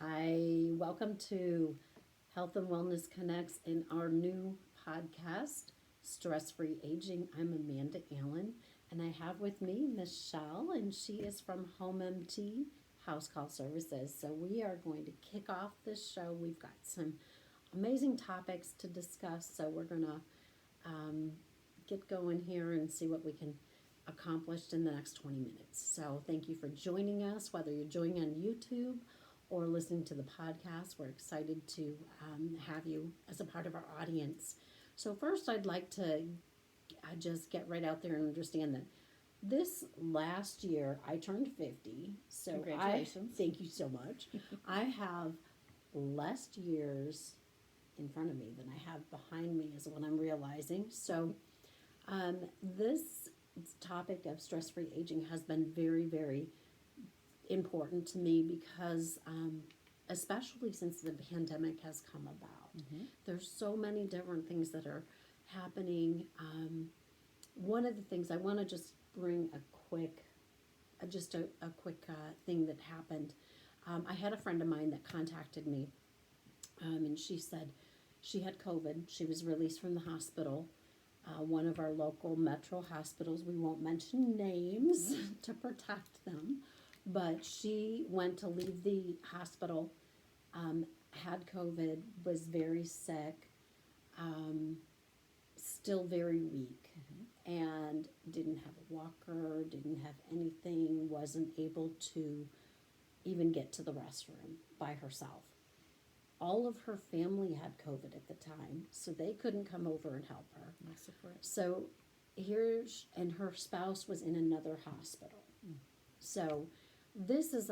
Hi, welcome to Health and Wellness Connects in our new podcast, Stress Free Aging. I'm Amanda Allen, and I have with me Michelle, and she is from Home MT House Call Services. So we are going to kick off this show. We've got some amazing topics to discuss, so we're going to um, get going here and see what we can accomplish in the next 20 minutes. So thank you for joining us, whether you're joining on YouTube or listening to the podcast. We're excited to have you as a part of our audience. So first, I'd like to just get right out there and understand that this last year I turned 50. So Congratulations. thank you so much. I have less years in front of me than I have behind me is what I'm realizing. So this topic of stress-free aging has been very, very important to me because especially since the pandemic has come about, there's so many different things that are happening. One of the things I want to just bring a quick, a quick thing that happened. I had a friend of mine that contacted me, and she said she had COVID. She was released from the hospital, one of our local metro hospitals. We won't mention names to protect them, but she went to leave the hospital, had COVID, was very sick, um, still very weak, and didn't have a walker, didn't have anything, wasn't able to even get to the restroom by herself. All of her family had COVID at the time, so they couldn't come over and help her. My support. So and her spouse was in another hospital. So this is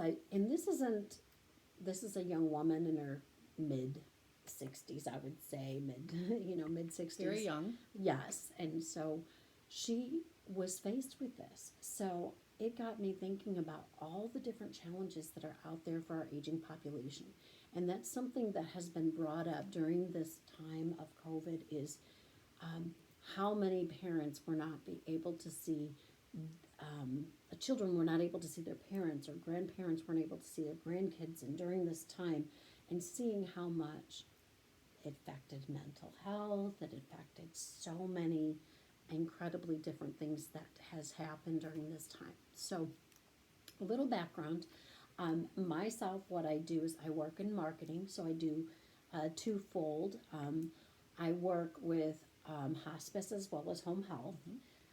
a young woman in her mid 60s, I would say, mid 60s. Very young. Yes, and so she was faced with this. So it got me thinking about all the different challenges that are out there for our aging population. And that's something that has been brought up during this time of COVID is how many parents were not be able to see, children were not able to see their parents, or grandparents weren't able to see their grandkids. And during this time, and seeing how much it affected mental health, it affected so many incredibly different things that has happened during this time. So a little background. Myself, what I do is I work in marketing, so I do twofold. I work with hospice as well as home health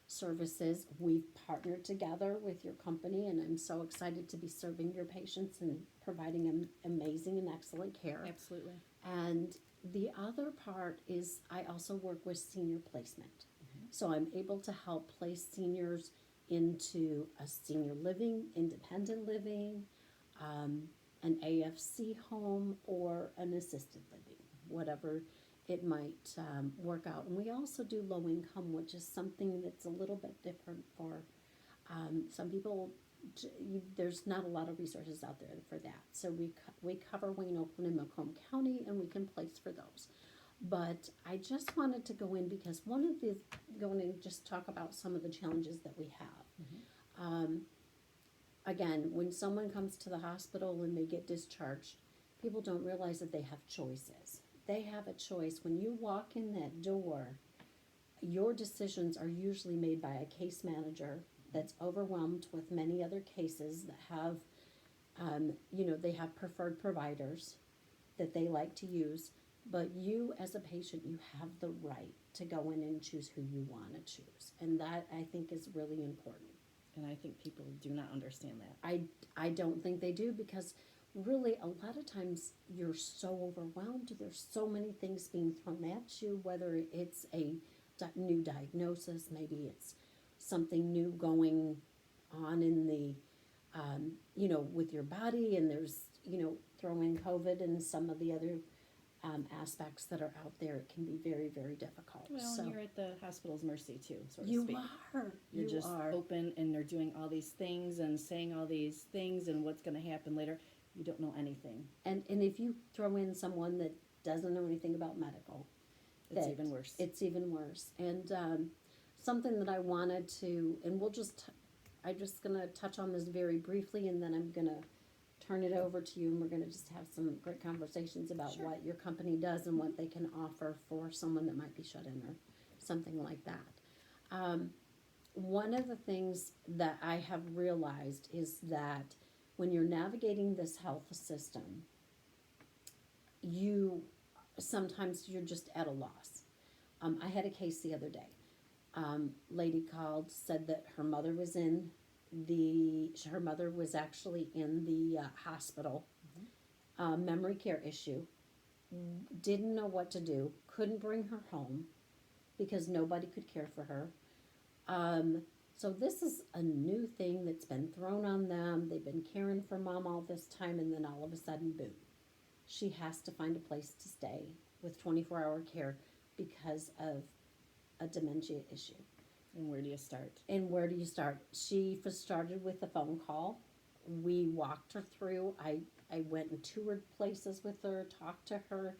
services. We've partnered together with your company, and I'm so excited to be serving your patients and providing amazing and excellent care. Absolutely. And the other part is I also work with senior placement. So I'm able to help place seniors into a senior living, independent living, an AFC home, or an assisted living, whatever it might work out. And we also do low income, which is something that's a little bit different for some people. There's not a lot of resources out there for that. So we cover Wayne, Oakland, and Macomb County, and we can place for those. But I just wanted to go in because going and just talk about some of the challenges that we have. Again, when someone comes to the hospital and they get discharged, people don't realize that they have choices. They have a choice. When you walk in that door, your decisions are usually made by a case manager that's overwhelmed with many other cases that have, they have preferred providers that they like to use. But you, as a patient, you have the right to go in and choose who you want to choose. And that, I think, is really important. And I think people do not understand that. I don't think they do because really a lot of times you're so overwhelmed. There's so many things being thrown at you, whether it's a new diagnosis, maybe it's something new going on in the, with your body, and there's, throw in COVID and some of the other aspects that are out there. It can be very, very difficult. Well, so you're at the hospital's mercy too, so to you speak. are. You're you just are. open, and they're doing all these things and saying all these things and what's going to happen later. You don't know anything. And if you throw in someone that doesn't know anything about medical, It's even worse. It's even worse. And something that I wanted to, and I'm just going to touch on this very briefly, and then I'm going to turn it over to you, and we're gonna just have some great conversations about Sure. what your company does and what they can offer for someone that might be shut in or something like that. One of the things that I have realized is that when you're navigating this health system, sometimes you're just at a loss. I had a case the other day. Lady called, said that her mother was actually in the hospital, memory care issue, didn't know what to do, couldn't bring her home because nobody could care for her. So this is a new thing that's been thrown on them. They've been caring for mom all this time, and then all of a sudden, boom. She has to find a place to stay with 24-hour care because of a dementia issue. And where do you start? And where do you start? She started with a phone call. We walked her through. I went and toured places with her, talked to her.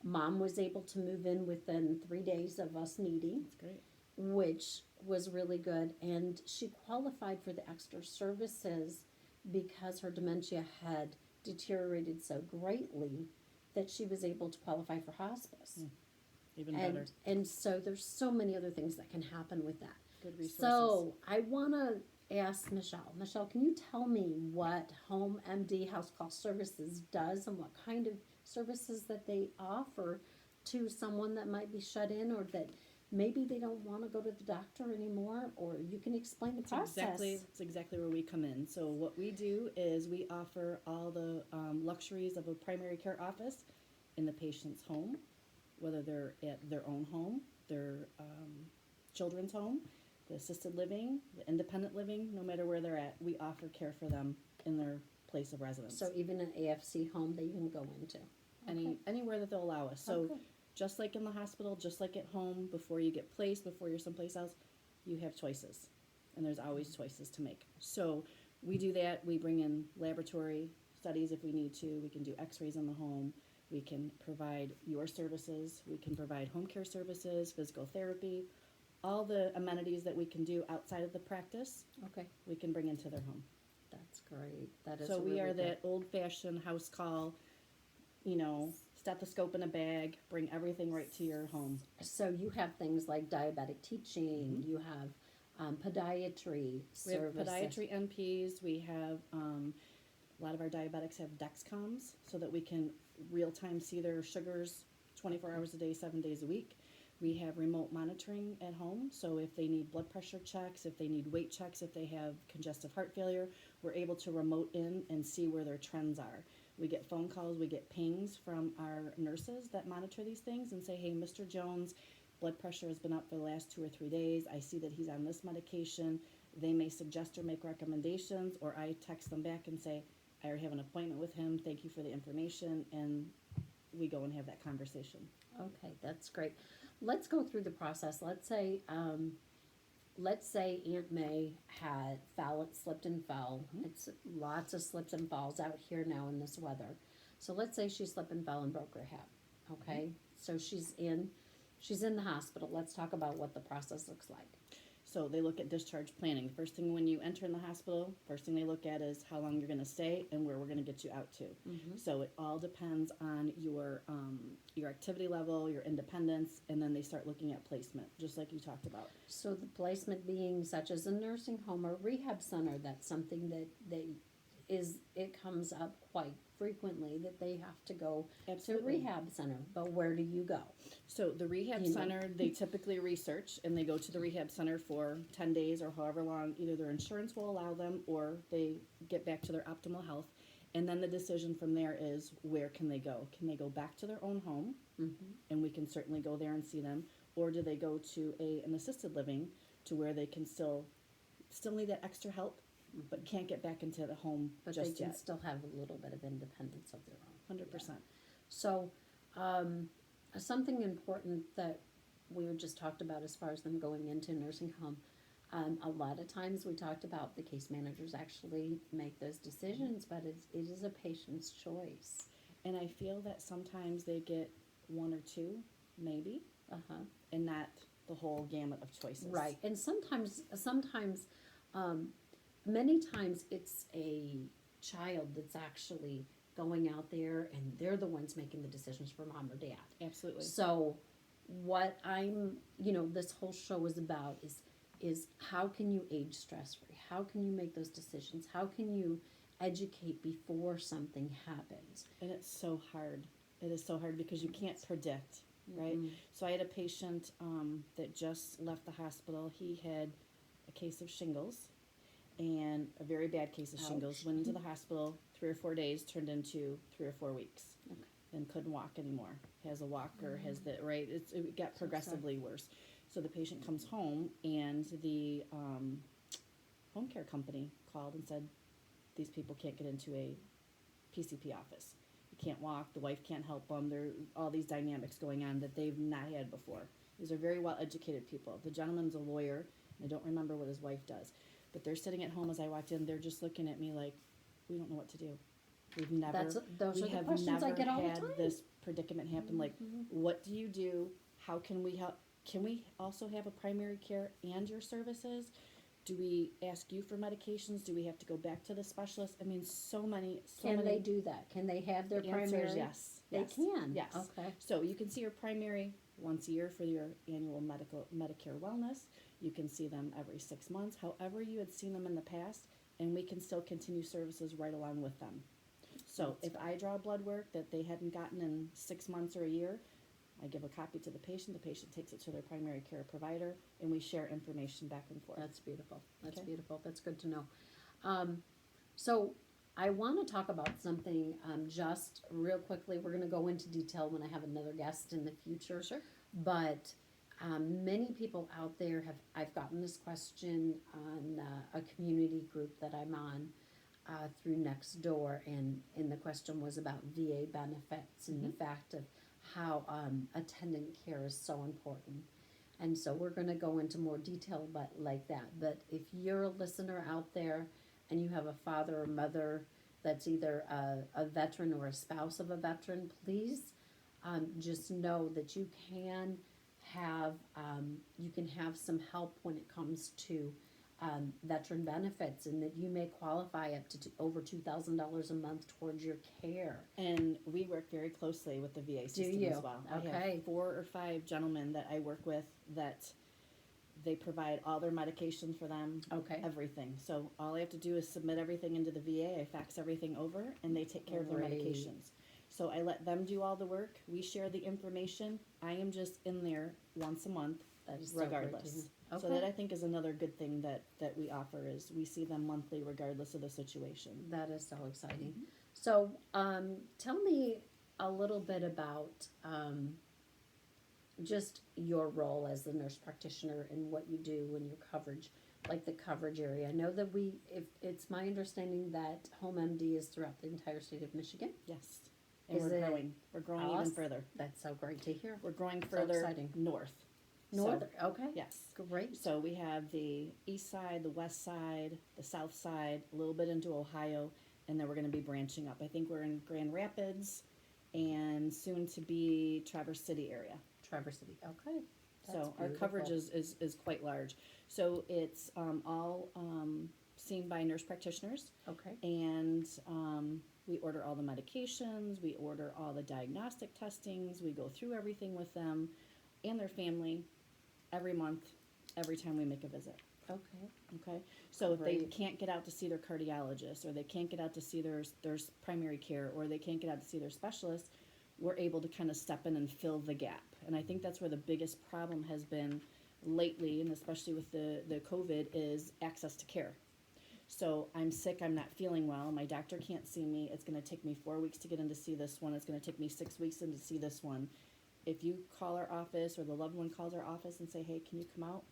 Mom was able to move in within 3 days of us meeting, That's great. which was really good. And she qualified for the extra services because her dementia had deteriorated so greatly that she was able to qualify for hospice. Even better. And so there's so many other things that can happen with that. Good resources. So I want to ask Michelle. Michelle, can you tell me what Home MD House Call Services does and what kind of services that they offer to someone that might be shut in or that maybe they don't want to go to the doctor anymore, or you can explain the process. That's exactly where we come in. So what we do is we offer all the luxuries of a primary care office in the patient's home, whether they're at their own home, their children's home, the assisted living, the independent living, no matter where they're at, we offer care for them in their place of residence. So even an AFC home that you can go into. Anywhere that they'll allow us. So Okay. just like in the hospital, just like at home, before you get placed, before you're someplace else, you have choices. And there's always choices to make. So we do that. We bring in laboratory studies if we need to. We can do x-rays in the home. We can provide your services. We can provide home care services, physical therapy, all the amenities that we can do outside of the practice, Okay, we can bring into their home. that's great. That is So we really are good. that old-fashioned house call, stethoscope in a bag, bring everything right to your home. So you have things like diabetic teaching. You have podiatry We have services. podiatry NPs. We have a lot of our diabetics have Dexcoms so that we can real time see their sugars 24 hours a day, 7 days a week. We have remote monitoring at home. So if they need blood pressure checks, if they need weight checks, if they have congestive heart failure, we're able to remote in and see where their trends are. We get phone calls, we get pings from our nurses that monitor these things and say, hey, Mr. Jones, blood pressure has been up for the last 2 or 3 days. I see that he's on this medication. They may suggest or make recommendations, or I text them back and say, I already have an appointment with him. Thank you for the information. And we go and have that conversation. Okay, that's great. Let's go through the process. Let's say Aunt May had slipped and fell. It's lots of slips and falls out here now in this weather. So let's say she slipped and fell and broke her hip. Okay, so she's in the hospital. Let's talk about what the process looks like. So they look at discharge planning. First thing when you enter in the hospital, first thing they look at is how long you're going to stay and where we're going to get you out to. So it all depends on your activity level, your independence, and then they start looking at placement, just like you talked about. So the placement being such as a nursing home or rehab center, that's something that it comes up quite frequently that they have to go to a rehab center. But where do you go? So the rehab center, they typically research and they go to the rehab center for 10 days or however long either their insurance will allow them or they get back to their optimal health. And then the decision from there is where can they go? Can they go back to their own home? And we can certainly go there and see them. Or do they go to an assisted living to where they can still need that extra help, but can't get back into the home But just they can yet? still have a little bit of independence of their own. 100%. So, something important that we just talked about as far as them going into a nursing home, a lot of times we talked about the case managers actually make those decisions, but it is a patient's choice. And I feel that sometimes they get one or two, maybe, and not the whole gamut of choices. Right, and sometimes, many times it's a child that's actually going out there and they're the ones making the decisions for mom or dad. Absolutely. So what this whole show is about is how can you age stress free? How can you make those decisions? How can you educate before something happens? And it's so hard. It is so hard because you can't predict, right? Mhm. So I had a patient that just left the hospital. He had a case of shingles, and a very bad case of shingles. Ouch. Went into the hospital 3 or 4 days, turned into 3 or 4 weeks, Okay. and couldn't walk anymore. Has a walker, has the right. It got progressively worse. So the patient comes home, and the home care company called and said, these people can't get into a PCP office. You can't walk. The wife can't help them. There are all these dynamics going on that they've not had before. These are very well educated people. The gentleman's a lawyer. I don't remember what his wife does, but they're sitting at home as I walked in. They're just looking at me like, we don't know what to do. We've never, Those we are the have questions I never get all the had time. this predicament happen. Like, what do you do? How can we help? Can we also have a primary care and your services? Do we ask you for medications? Do we have to go back to the specialist? I mean, so many. Can they do that? Can they have their The answer primary? is yes. They Yes. can. Yes. Okay. So you can see your primary once a year for your annual Medicare wellness. You can see them every 6 months, however you had seen them in the past, and we can still continue services right along with them. So if I draw blood work that they hadn't gotten in 6 months or a year, I give a copy to the patient takes it to their primary care provider, and we share information back and forth. That's beautiful. That's Okay. beautiful. That's good to know. So I want to talk about something just real quickly. We're going to go into detail when I have another guest in the future. Sure. But many people out there I've gotten this question on a community group that I'm on through Nextdoor, and the question was about VA benefits and the fact of how attendant care is so important. And so we're going to go into more detail about like that. But if you're a listener out there and you have a father or mother that's either a veteran or a spouse of a veteran, please just know that you can have some help when it comes to veteran benefits, and that you may qualify up to over $2,000 a month towards your care. And we work very closely with the VA system you? as well. I Okay. have 4 or 5 gentlemen that I work with that they provide all their medication for them, Okay. everything. So all I have to do is submit everything into the VA, I fax everything over, and they take care of their Great. medications. So I let them do all the work. We share the information. I am just in there once a month, That is so great to regardless. hear. So Okay. that I think is another good thing that we offer is we see them monthly regardless of the situation. That is so exciting. So, tell me a little bit about just your role as the nurse practitioner and what you do and your coverage, like the coverage area. I know that it's my understanding that Home MD is throughout the entire state of Michigan. Yes. And Is we're it growing. We're growing even awesome? further. That's so great to hear. We're growing So further exciting. north. North, So, okay. yes. Great. So we have the east side, the west side, the south side, a little bit into Ohio, and then we're going to be branching up. I think we're in Grand Rapids and soon to be Traverse City area. Traverse City, okay. That's So our beautiful. coverage is quite large. So it's all seen by nurse practitioners, Okay, and we order all the medications, we order all the diagnostic testings, we go through everything with them and their family every month, every time we make a visit. okay. Okay, so if they Great. can't get out to see their cardiologist, or they can't get out to see their primary care, or they can't get out to see their specialist, we're able to kind of step in and fill the gap. And I think that's where the biggest problem has been lately, and especially with the COVID, is access to care. So I'm sick, I'm not feeling well, my doctor can't see me, it's going to take me 4 weeks to get in to see this one, it's going to take me 6 weeks in to see this one. If you call our office, or the loved one calls our office and say, hey, can you come out?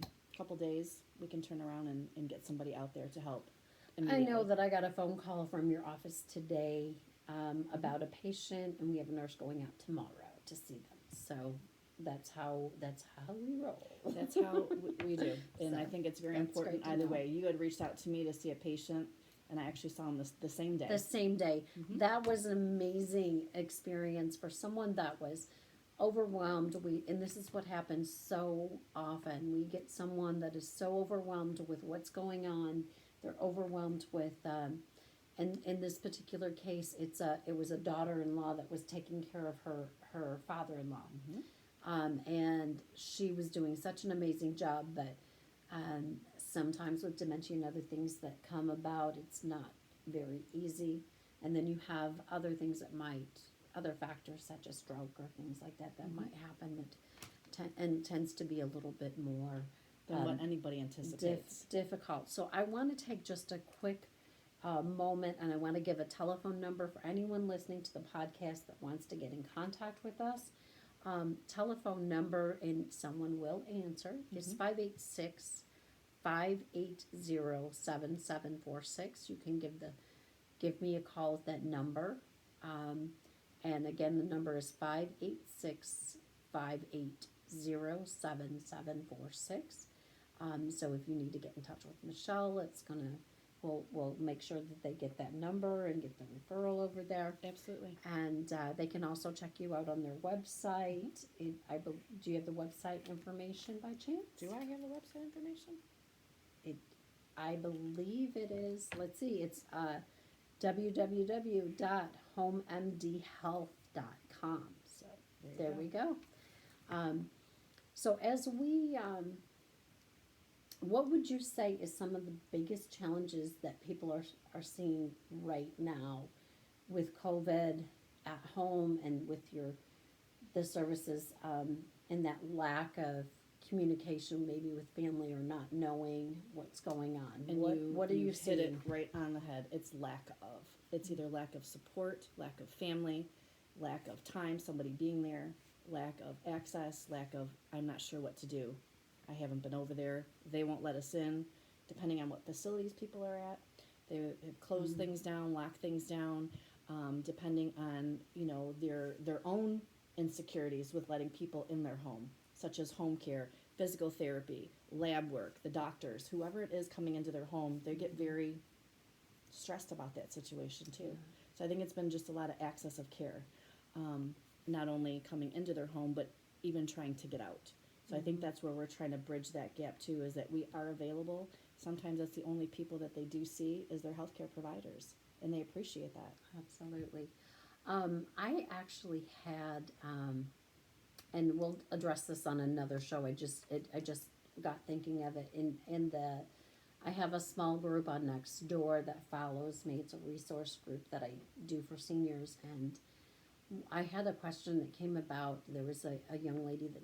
A couple days, we can turn around and get somebody out there to help. I know immediately. that I got a phone call from your office today about a patient, and we have a nurse going out tomorrow to see them. So that's how we roll. That's how we do. And I So, think it's very that's important great to either know. way. You had reached out to me to see a patient, and I actually saw him the same day. The same day. Mhm. That was an amazing experience for someone that was overwhelmed. And this is what happens so often. We get someone that is so overwhelmed with what's going on. They're overwhelmed with and in this particular case, it was a daughter-in-law that was taking care of her father-in-law. And she was doing such an amazing job, but sometimes with dementia and other things that come about, it's not very easy. And then you have other things that other factors such as stroke or things like that might happen and tends to be a little bit more Than what anybody anticipates. difficult. So I want to take just a quick moment, and I want to give a telephone number for anyone listening to the podcast that wants to get in contact with us. Telephone number, and someone will answer, is 586-580-7746. You can give me a call at that number. And again, the number is 586-580-7746. So if you need to get in touch with Michelle, we'll make sure that they get that number and get the referral over there. Absolutely. And they can also check you out on their website. Do you have the website information by chance? Do I have the website information? I believe it is. Let's see. It's www.homemdhealth.com. So there we go. So as we, what would you say is some of the biggest challenges that people are seeing right now with COVID at home and with the services, and that lack of communication maybe with family or not knowing what's going on? And what are you hit seeing? it right on the head. It's lack of. It's either lack of support, lack of family, lack of time, somebody being there, lack of access, lack of, I'm not sure what to do. I haven't been over there. They won't let us in, depending on what facilities people are at. They have closed things down, locked things down, depending on, their own insecurities with letting people in their home, such as home care, physical therapy, lab work, the doctors, whoever it is coming into their home, they get very stressed about that situation too. So I think it's been just a lot of access of care, not only coming into their home, but even trying to get out. So I think that's where we're trying to bridge that gap too, is that we are available. Sometimes that's the only people that they do see is their healthcare providers, and they appreciate that. Absolutely. I actually had, and we'll address this on another show. I just got thinking of it I have a small group on Nextdoor that follows me. It's a resource group that I do for seniors, and I had a question that came about. There was a young lady that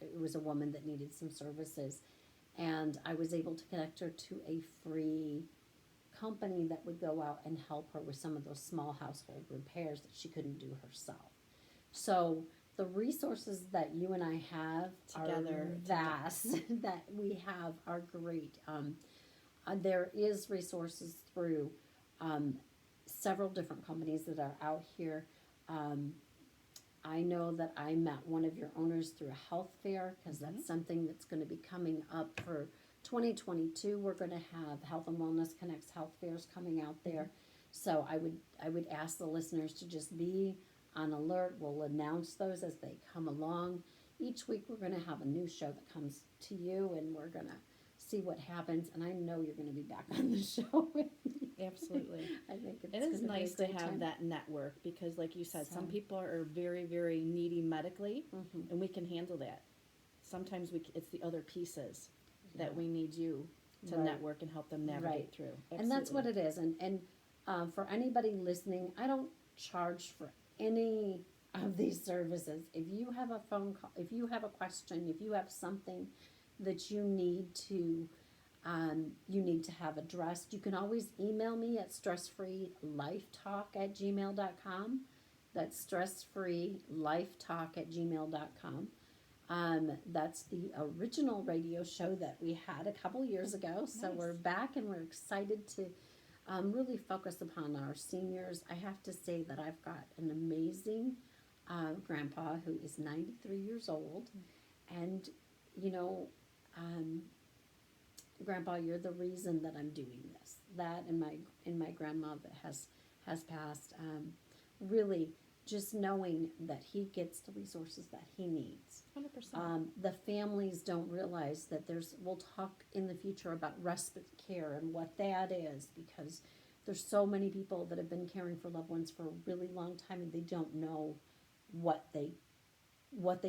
it was a woman that needed some services, and I was able to connect her to a free company that would go out and help her with some of those small household repairs that she couldn't do herself. So the resources that you and I have Together, are vast, that we have are great. There is resources through several different companies that are out here. I know that I met one of your owners through a health fair, because that's something that's going to be coming up for 2022. We're going to have Health and Wellness Connects health fairs coming out there. So I would ask the listeners to just be on alert. We'll announce those as they come along. Each week we're going to have a new show that comes to you, and we're going to see what happens. And I know you're going to be back on the show with me. Absolutely. I think It is nice to have that network, because like you said, some people are very, very needy medically, and we can handle that. Sometimes it's the other pieces that we need you to network and help them navigate through. Absolutely. And that's what it is. And for anybody listening, I don't charge for any of these services. If you have a phone call, if you have a question, if you have something that you need to have addressed, you can always email me at stressfreelifetalk@gmail.com. That's stressfreelifetalk@gmail.com. That's the original radio show that we had a couple years ago. So Nice. We're back, and we're excited to really focus upon our seniors. I have to say that I've got an amazing grandpa who is 93 years old. And, Grandpa, you're the reason that I'm doing this. That and my grandma that has passed. Really, just knowing that he gets the resources that he needs. 100%. The families don't realize that we'll talk in the future about respite care and what that is, because there's so many people that have been caring for loved ones for a really long time and they don't know what they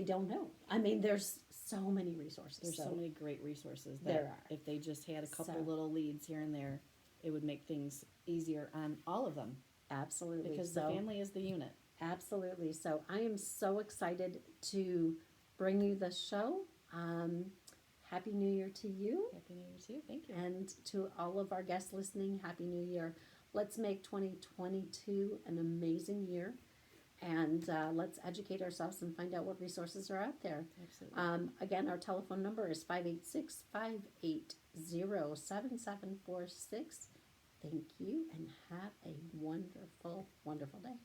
don't know. I mean, there's so many resources. There's so many great resources that There are. if they just had a couple So- little leads here and there, it would make things easier on all of them Absolutely. because So, the family is the unit. absolutely. So I am so excited to bring you the show. Happy New Year to you. Happy New Year to you. Thank you. And to all of our guests listening, Happy New Year. Let's make 2022 an amazing year. And let's educate ourselves and find out what resources are out there. Absolutely. Again, our telephone number is 586-580-7746. Thank you and have a wonderful, wonderful day.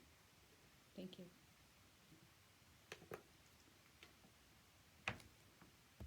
Thank you.